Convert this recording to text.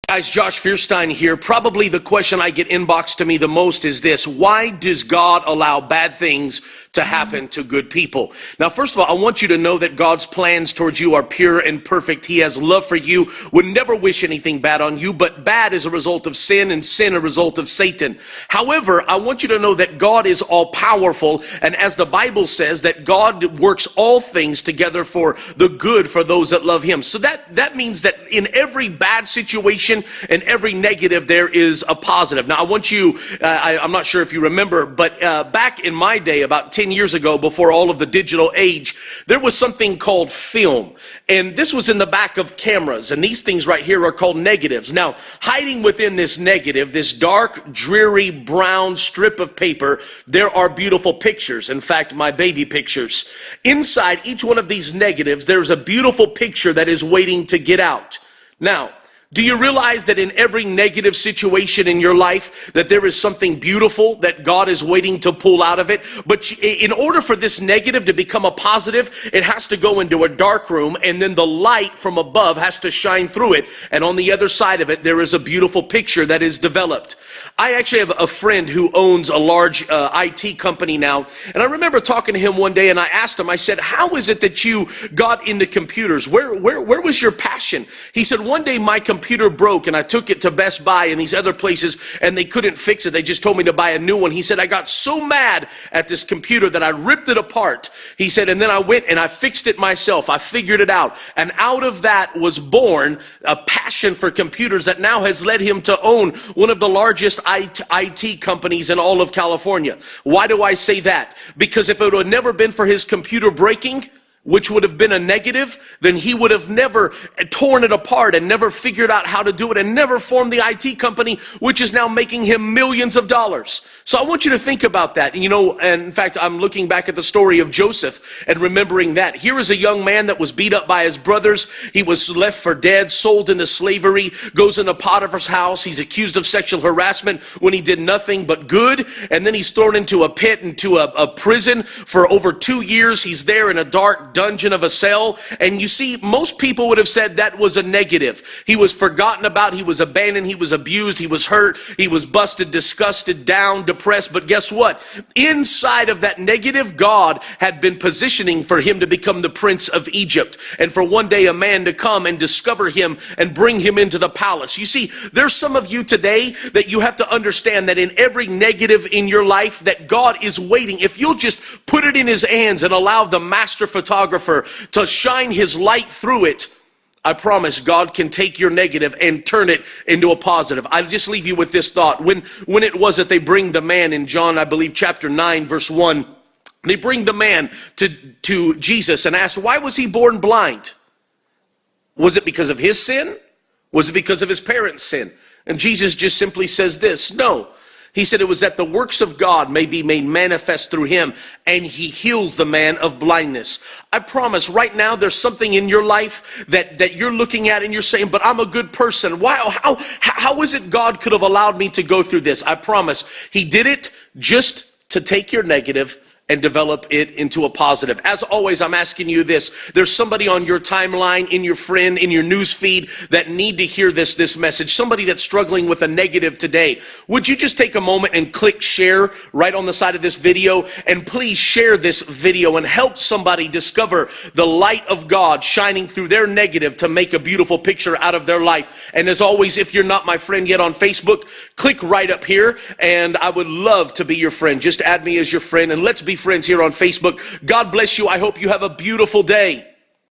Guys, Josh Fierstein here. Probably the question I get inboxed to me the most is this: why does God allow bad things to happen to good people? Now, first of all, I want you to know that God's plans towards you are pure and perfect. He has love for you, would never wish anything bad on you, but bad is a result of sin and sin a result of Satan. However, I want you to know that God is all powerful, and as the Bible says, that God works all things together for the good for those that love him. So that means that in every bad situation and every negative, there is a positive. Now, I want you, I'm not sure if you remember, but back in my day, about 10 years ago, before all of the digital age, there was something called film. And this was in the back of cameras. And these things right here are called negatives. Now, hiding within this negative, this dark, dreary, brown strip of paper, there are beautiful pictures. In fact, my baby pictures. Inside each one of these negatives, there's a beautiful picture that is waiting to get out. Now, do you realize that in every negative situation in your life that there is something beautiful that God is waiting to pull out of it? But in order for this negative to become a positive, it has to go into a dark room, and then the light from above has to shine through it. And on the other side of it, there is a beautiful picture that is developed. I actually have a friend who owns a large IT company now. And I remember talking to him one day, and I asked him, I said, how is it that you got into computers? Where was your passion? He said, one day my computer broke and I took it to Best Buy and these other places and they couldn't fix it. They just told me to buy a new one. He said, I got so mad at this computer that I ripped it apart. He said, and then I went and I fixed it myself. I figured it out. And out of that was born a passion for computers that now has led him to own one of the largest IT companies in all of California. Why do I say that? Because if it would never been for his computer breaking, which would have been a negative, then he would have never torn it apart and never figured out how to do it and never formed the IT company, which is now making him millions of dollars. So I want you to think about that. You know, and in fact, I'm looking back at the story of Joseph and remembering that. Here is a young man that was beat up by his brothers. He was left for dead, sold into slavery, goes into Potiphar's house. He's accused of sexual harassment when he did nothing but good. And then he's thrown into a pit, into a prison for over 2 years. He's there in a dark dungeon of a cell. And you see, most people would have said that was a negative. He was forgotten about, he was abandoned, he was abused, he was hurt, he was busted, disgusted, down, depressed. But guess what? Inside of that negative, God had been positioning for him to become the prince of Egypt, and for one day a man to come and discover him and bring him into the palace. You see, there's some of you today that you have to understand that in every negative in your life, that God is waiting. If you'll just put it in his hands and allow the master photographer to shine his light through it, I promise God can take your negative and turn it into a positive. I'll just leave you with this thought. When it was that they bring the man in John, I believe chapter 9, verse 1, they bring the man to Jesus and ask, why was he born blind? Was it because of his sin? Was it because of his parents' sin? And Jesus just simply says this, no. He said it was that the works of God may be made manifest through him, and he heals the man of blindness. I promise right now there's something in your life that you're looking at and you're saying, but I'm a good person. Why? How is it God could have allowed me to go through this? I promise he did it just to take your negative and develop it into a positive. As always, I'm asking you this. There's somebody on your timeline, in your friend, in your news feed that need to hear this message. Somebody that's struggling with a negative today. Would you just take a moment and click share right on the side of this video? And please share this video and help somebody discover the light of God shining through their negative to make a beautiful picture out of their life. And as always, if you're not my friend yet on Facebook, click right up here and I would love to be your friend. Just add me as your friend and let's be friends here on Facebook. God bless you. I hope you have a beautiful day.